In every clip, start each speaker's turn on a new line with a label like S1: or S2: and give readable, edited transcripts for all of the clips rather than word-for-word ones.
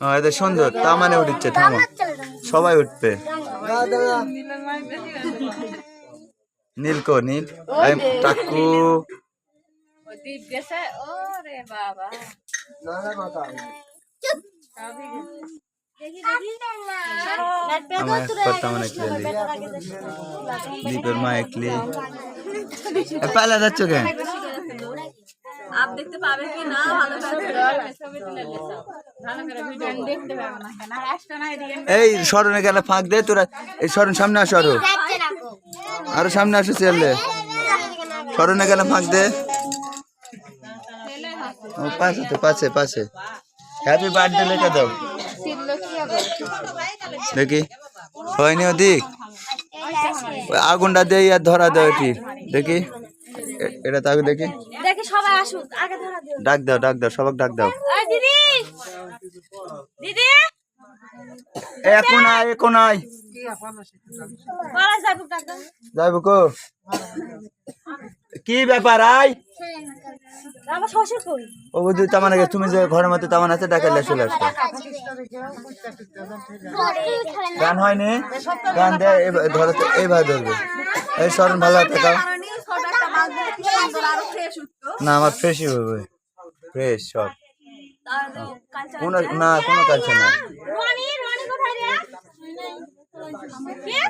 S1: এটা সুন্দর তামানে উঠছে থামো সবাই উঠবে নীল কো নীল টাকু दीपेर मा एकली पाला যাচ্ছ কেন
S2: आप देखते पावे कि ना ভালো ছবি তুলে লেছো ভালো করে ভিডিও দেখতে পাবে না কেন আসতো না এদিকে
S1: এই শরণে গেলে ফাঁক দে তোরা এই শরণ সামনে আসো আরো সামনে আসো চলে শরণে গেলে ফাঁক দে ও পাশে তো পাশে পাশে হ্যাপি বার্থডে লেখা দাও দেখি হয়নি ওদিক আগুনটা দিয়ে আর ধরা দাও এটি দেখি এটা তাকে দেখি
S2: দেখি সবাই আসুক আগে ধরা দিও
S1: ডাক দাও সবাই ডাক দাও
S2: এই দিদি দিদি
S1: এখন আয়
S2: বলা যাবে ডাক দাও
S1: যাইব কো কি ব্যাপার আয়
S2: আমার শ্বশুর কই
S1: ও বুঝি তামানে তুমি যে ঘরের মধ্যে তামান আছে ডাকালে চলে আসো গান হয়নি গান দে ধরো এইভাবে ধরবে এই শরণ ভালো থাকাও না আমার ফ্রেশই হবে ফ্রেশ সব কোনো না কোনো কালচার না
S2: রনি কোথায় রে কি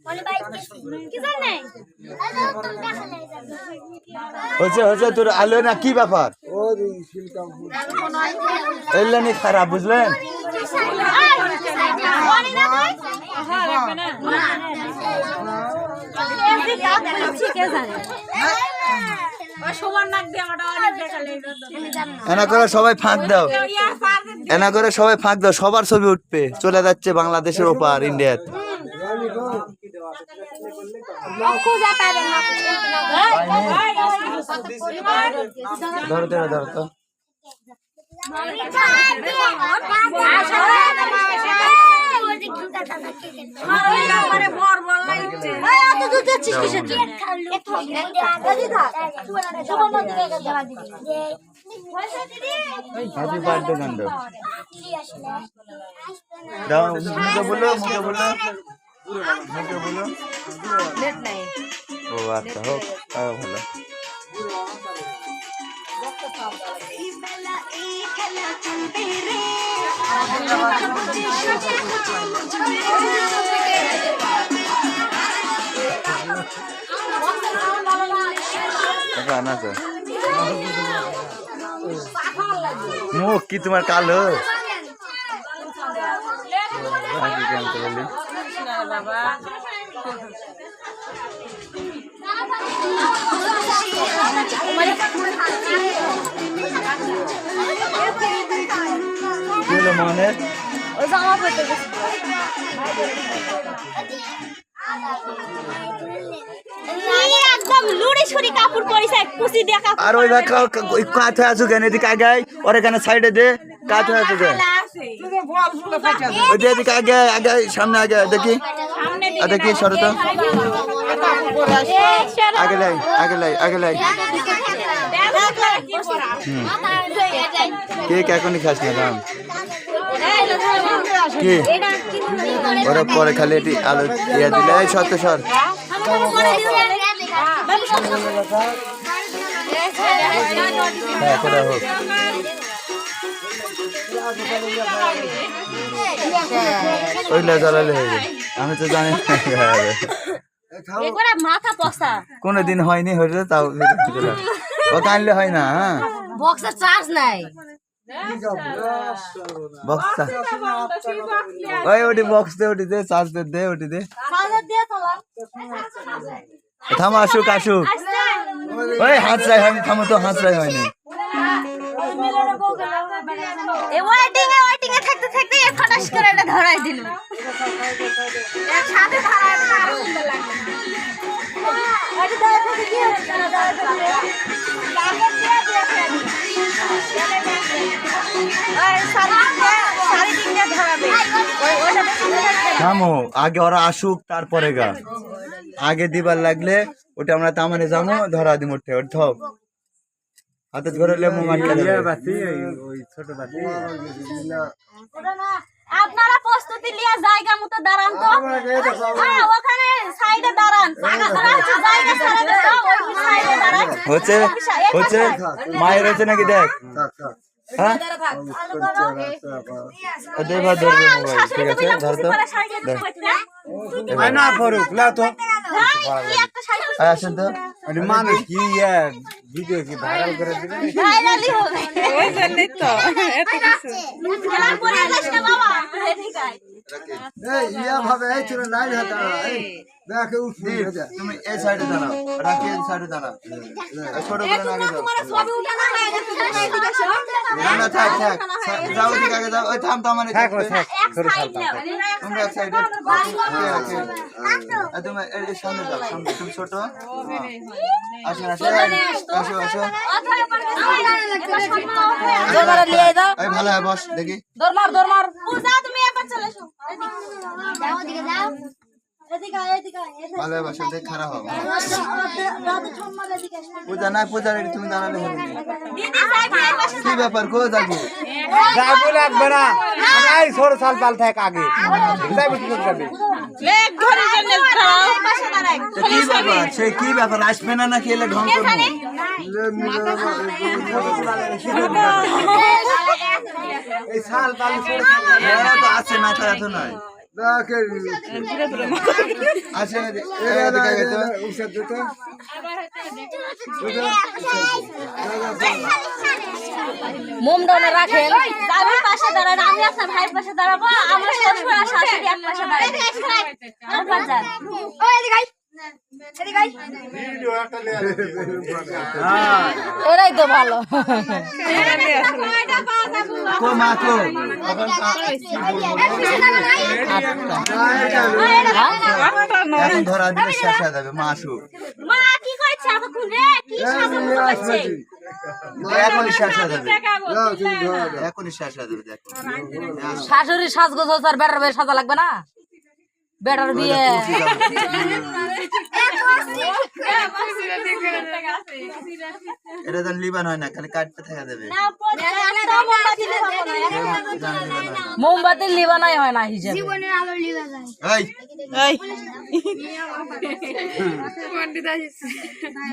S2: বলে ভাই কি জানে
S1: হচ্ছে তোর আলো না কি ব্যাপার এলানি খারাপ বুঝলেন এনা করে সবাই ফাঁক দাও সবার ছবি উঠবে চলে যাচ্ছে বাংলাদেশের ওপার ইন্ডিয়ার ধরো তো হ্যাপি বার্থডে গান দাও মুখে বলো ও আচ্ছা হোক ভালো মুখ কি তোমার কালো মনে আর ওই কাছে আসুক এদিকে আগে ওর এখানে সাইডে দে কাছে আসুক এদিকে আগে সামনে আগে দেখি সরো তো আগে লাই কেক এখনই খাস না দাম কি ওরা পরে খালি এটি আলো ইয়া দিলে এই সর হ্যাঁ কোথায় হোক ওইগুলা জ্বালালে হয়ে যায় আমি তো জানি কোনদিন হয়নি হয়েছে তাও ওটা আনলে হয় না
S2: বক্সের চার্জ নাই
S1: বক্স দে চার্জ দে থামো আসুক ওই হাত চাই হয়নি থামো তো হাত চাই হয়নি
S2: থাকতে ফটাস করে এটা ধরাই দিল একসাথে
S1: থামো আগে ওরা আসুক তারপরে গা আগে দিবার লাগলে ওটা আমরা তামানে যাবো ধরা দিম উঠে ধপ হাতে ধরলে মুখ আটকে যাবে।
S2: আপনারা প্রস্তুতি নিয়ে জায়গা মতো দাঁড়ান তো। হ্যাঁ, ওখানে সাইডে দাঁড়ান। জায়গা ছাড়া দাও, ওই সাইডে দাঁড়ান।
S1: হচ্ছে হচ্ছে মায়ের হচ্ছে নাকি দেখ। হ্যাঁ এবার ধরবে মোবাইল, ঠিক আছে ধর তো। আসেন তো
S3: মানুষ কি ভিডিও কি ভাইরাল করে দিবে
S2: ভাইরালি হবে।
S4: ওই জন্যই তো এত কিছু।
S2: খেলা করে যাস না বাবা, ঠিক আছে।
S1: তুমি এই সাইডে দাঁড়াও, রাখি এই সাইডে দাঁড়াও। ছোট করে আগে যাও।
S2: তোমার ছবি উঠানো হয় না, তুমি এদিকে আসো।
S1: না না থাক থাক, যাও ওদিকে আগে যাও। ওই থাম তো আমার
S3: থাক থাক
S2: এক সাইড নাও।
S1: তোমরা এক সাইডে। তুমি এই সামনে যাও, সামনে তুমি ছোট। আসো আসো আসো আসো।
S2: দরবারে নিয়ে দাও।
S1: এই ভালো হয় বস দেখি।
S2: দরমার পূজা, তুমি একবার চলে এসো। যাও ওদিকে যাও। এদিকে এদিকে
S1: ভালো হয় বস, দেখ খারাপ হবে।
S2: দাদু ছোম্মার এদিকে আসো।
S1: পূজা না পূজা রেডি, তুমি দাঁড়ালে হবে না।
S2: দিদি সাইডে এই পাশে
S1: কি ব্যাপার কো যাবো?
S3: যাবো লাগবে না, আমি ছোট সাল পাল থাক আগে যাবো ঠিক যাবে।
S4: লেগ ধরে জন্য দাও।
S2: এই পাশে দাঁড়াই।
S1: কি ব্যাপার সে কি ব্যাপার আসবে না নাকি এলে ঢং করবো?
S3: এই সাল পাল
S1: হ্যাঁ তো আছে না, এত নয় আছে। এদিকে আগে তো।
S2: মোমডনে রাখেন। দাদুর পাশে দাঁড়ান, আমি আপনার ভাইয়ের পাশে দাঁড়াবো। আমার শ্বশুর আর শাশুড়ি এক পাশে দাঁড়াবে। আমার যান। ওই এদিকে আই। এদিকে আই। এরাই তো ভালো।
S1: কো মা কো এখন ধরা দিলে শেষ হয়ে যাবে। মা আসুক,
S2: মা কি করছে এতক্ষণ রে? কি সাজু করছে?
S1: এখনই শেষ হয়ে যাবে, এখনই শেষ হয়ে যাবে। দেখো
S2: শাশুড়ি সাজগোজ হচ্ছে আর বেটার বিয়ে সাজা লাগবে না? বেটার বিয়ে
S1: এটা তো লিবান হয় না, খালি কাটতে থাকা যাবে।
S2: মোমবাতি লিবানাই হয় না হিসেবে।
S1: এই
S4: এই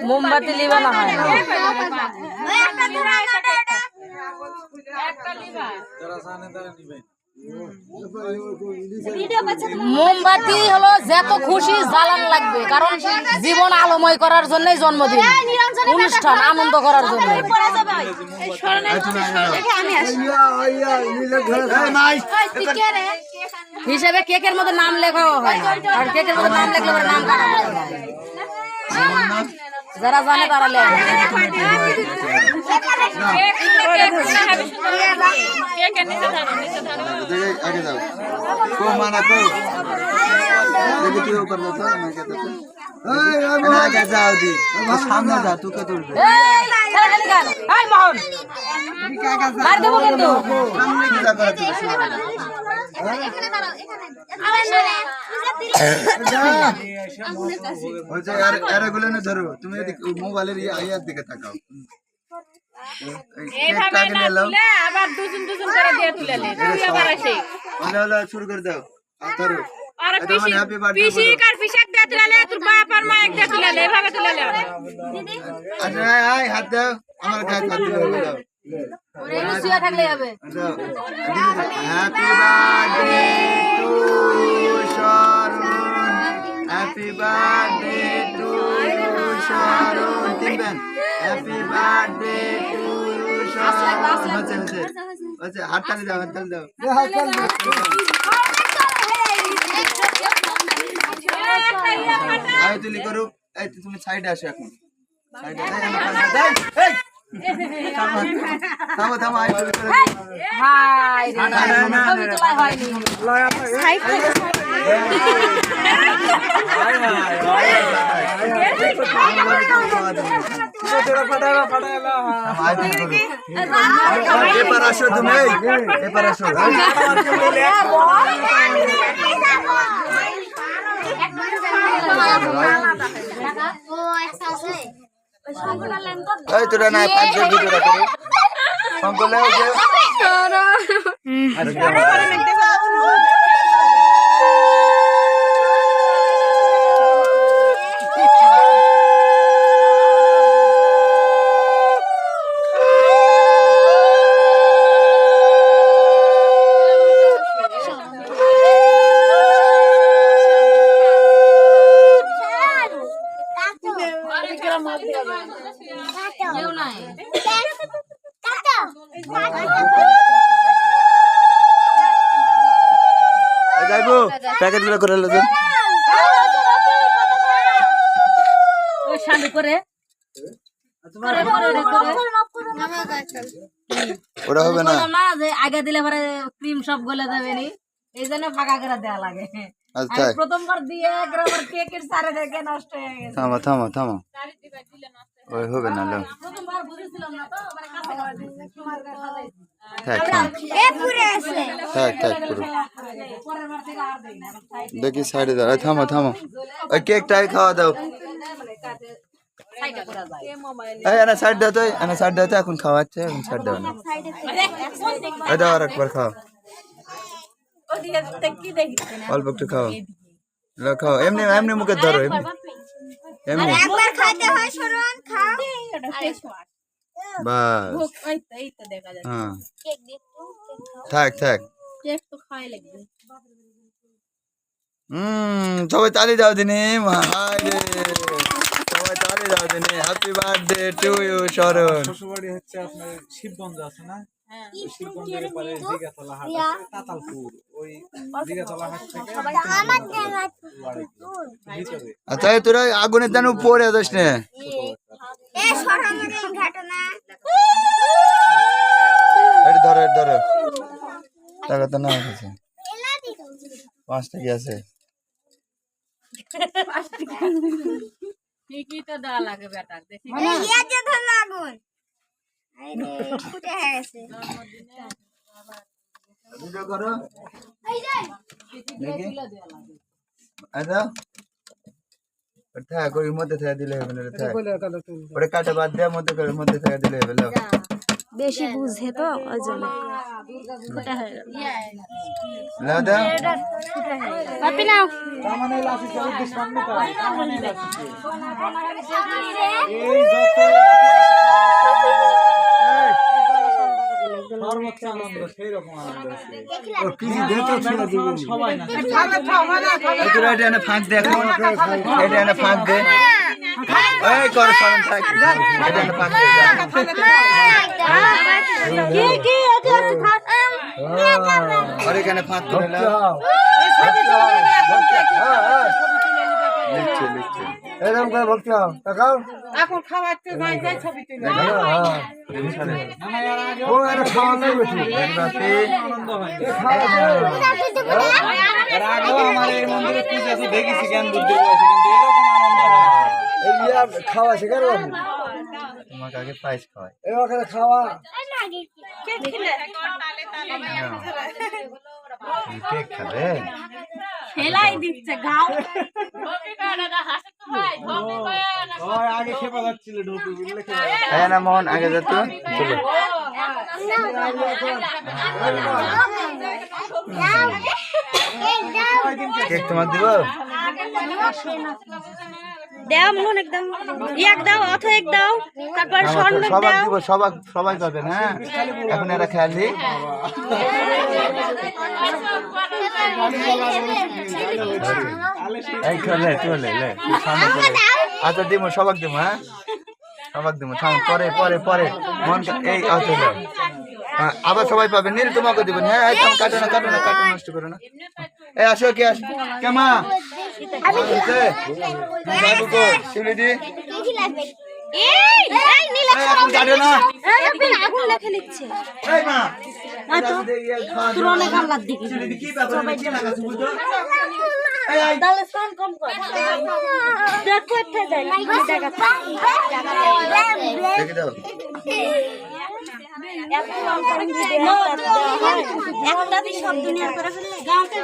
S2: মোমবাতি লিবানা হয় না। মোমবাতি হলো যত খুশি জ্বালান লাগবে, কারণ জীবন আলোময় করার জন্যই জন্মদিন অনুষ্ঠান, আনন্দ করার জন্য। হিসেবে কেকের মধ্যে নাম লেখাও হয় না, আর কেকের মধ্যে নাম লেখলে পরে নাম কাটা হয় না। যারা জানে তারা লেখে।
S1: আগে যাও কো মানা কো দেখি তুই উপর যাও তো আমি কে তো আগে যাও দি সামনে যা তোকে তুলবে।
S2: এই ছেড়ে গান, এই মোহন মার দেবো কিন্তু।
S1: সামনে কি যা করে তুই
S2: এখানে দাঁড়াও, এখানে
S1: বলছে আর এগুলো না ধরো, তুমি এদিকে মোবাইলের আইয়ার দিকে তাকাও।
S4: এইভাবে না তুলে আবার দুজন দুজন করে দিয়ে তুলে নে, তুই আবার আসে।
S1: হলো শুরু করে দাও ধরো।
S4: আর পিসি কার পিসাক দিয়ে তুলে নে, তোর বাপ আর মা এক দিয়ে তুলে নে, এইভাবে তুলে নে।
S1: আচ্ছা আয় হাত দাও, আমার গায়ে হাত দিও দাও।
S2: ওরে শুয়ে থাকলে হবে।
S1: Happy birthday to you Sharun, happy birthday to you Sharun. তিনবেন happy birthday to you Sharun. আচ্ছা আচ্ছা হাততালি দাও, হাততালি দাও। আয় তুলি করুক। এই তুমি সাইডে আসো এখন, সাইডে থামো থামো আয় তুলি করে।
S2: হাই রে ছবি তোলা হয়নি।
S1: এবার আসো তুমি, এবার আসো। এই তোরা না ফাঁক দিয়ে ভিডিওটা করে সংকলে ওই যে যাইবো প্যাকেটগুলো করে লো ওটা হবে না
S2: আগে দিলে পরে ক্রিম সব গলে যাবে নি এই জন্য ফাঁকা করে দেওয়া লাগে
S1: আচ্ছা
S2: প্রথমবার দিয়ে একবার কেকের সারে দেখে নষ্ট হয়ে গেছে
S1: থামো থামো থামো ওই হবে না লো
S2: প্রথমবার বুঝেছিলাম না তো মানে কাছে করে দিয়েছি তোমার কাছে
S1: থাক থাক
S2: এ পুরো আছে
S1: থাক থাক পুরো
S2: পরের বার থেকে আর দেই না
S1: দেখি সাইডে দাও থামো থামো ওই কেকটাই খাওয়া দাও
S2: সাইডে করা যায়
S1: এই এনা সাইড দাও তো এনা সাইড দাও তো এখন খাওয়াচ্ছে এখন সাইড দাও না এই দাও আর একবার খাও
S2: ওদিকে কি দেখি
S1: অল্প একটু খাও লো খাও এমনি এমনি মুখে ধরো এমনি এমনি
S2: একবার খাইতে হয় শরণ খাও
S1: বাস
S2: এই তো দেখা যায়
S1: হ্যাঁ
S2: কেক দে
S1: থাক থাক
S2: কেক তো খাই লাগবে
S1: সবাই তালি দাও দিনে হাই রে সবাই তালি দাও দিনে হ্যাপি বার্থডে টু ইউ শরণ
S3: শ্বশুরবাড়ি হচ্ছে আপনার শিবগঞ্জ আছে না শিবগঞ্জের পরে দিঘাতলা হাট আছে তাতালপুর ওই দিঘাতলা হাট থেকে ভিতরে
S1: আচ্ছা তোরা আগুনের দানু পড়ে যাস না
S2: এ শরণের ঘটনা
S1: এটা ধরো এটা ধরো টাকা তো না আছে 5 টাকা আছে
S4: ঠিকই তো দেওয়া লাগে বেটা দেখি
S2: মানে ইয়া যে ধর লাগুন আরে ফুটে গেছে
S1: ভিডিও করো
S2: এই যে
S1: দেখি আচ্ছা থাক ওই মধ্যে থেকে দিলে হবে না থাক ওটা কাটা বাদ দেওয়ার মধ্যে থেকে দিলে হবে লো
S2: বেশি বুঝে তো ওই জন্য ফুটে হয়ে গেল
S1: লাও দাও
S2: পাপি নাও
S3: তামানে লাসি চলে সামনে তো তামানে লাসি এই যত সর্বোচ্চ আনন্দ সেই রকম আনন্দ আছে ও কিছু দেখতে ছিল দিবেন সবাই না
S1: তোরা এটা এনে ফাঁক দে এখন এটা এনে ফাঁক দে এই কর শরণ থাক এটা এনে ফাঁক দে
S2: কি কি এটা খাট
S1: আর এখানে ফাঁক করে লাও লিখছে লিখছে
S3: এরকম করে ভক্তি হও তাকাও
S4: এখন খাওয়াতে যাই যাই ছবি তুলে
S3: ও এটা খাওয়া নাই বেশি
S1: আনন্দ হয়
S3: এর আগেও আমার এই মন্দিরে পূজা তো দেখেছি জ্ঞান বুদ্ধি হয়েছে কিন্তু এরকম আনন্দ হয় এই ইয়া খাওয়া শেখার
S1: তোমাকে আগে পায়েস খাওয়াই
S3: এই ওখানে খাওয়া
S1: কেক খাবে
S2: ফেলাই দিচ্ছে গাও
S3: ওই আগে খেপা যাচ্ছিল ঢোকি বুঝলে কি
S1: এই না মোহন আগে যা তো চলো কেক তোমার দিব
S2: দাও মন একদম এক দাও অথবা এক দাও তারপর স্বর্ণ
S1: সবাই
S2: দাও
S1: দিব সবাই করবেন হ্যাঁ এখন এরা খেয়ালি এই চলে চলে লে সামনে চলে আচ্ছা দিব সবাক দিব হ্যাঁ সবাক দিব থাম পরে পরে পরে মন এই আচ্ছা দাও আবার সবাই পাবেন নীল তোমাকে দিবেন হ্যাঁ এই থাম কাটো না নষ্ট করো না এই আসো কে আসো কেমা বাবু কো শিলি দি
S2: এই নীলা
S1: এখন কাটো না
S2: এই আগুন লেখে লিখছে
S1: এই মা
S2: তোর অনেক আল্লাহ দিকে
S1: কি ব্যাপার কি লাগাছ বুঝছো এই
S2: তাহলে ফোন কম কর দেখো একটা যায়
S1: দেখে দাও
S2: একটা সব দুনিয়ার করে ফেললে গাঁতে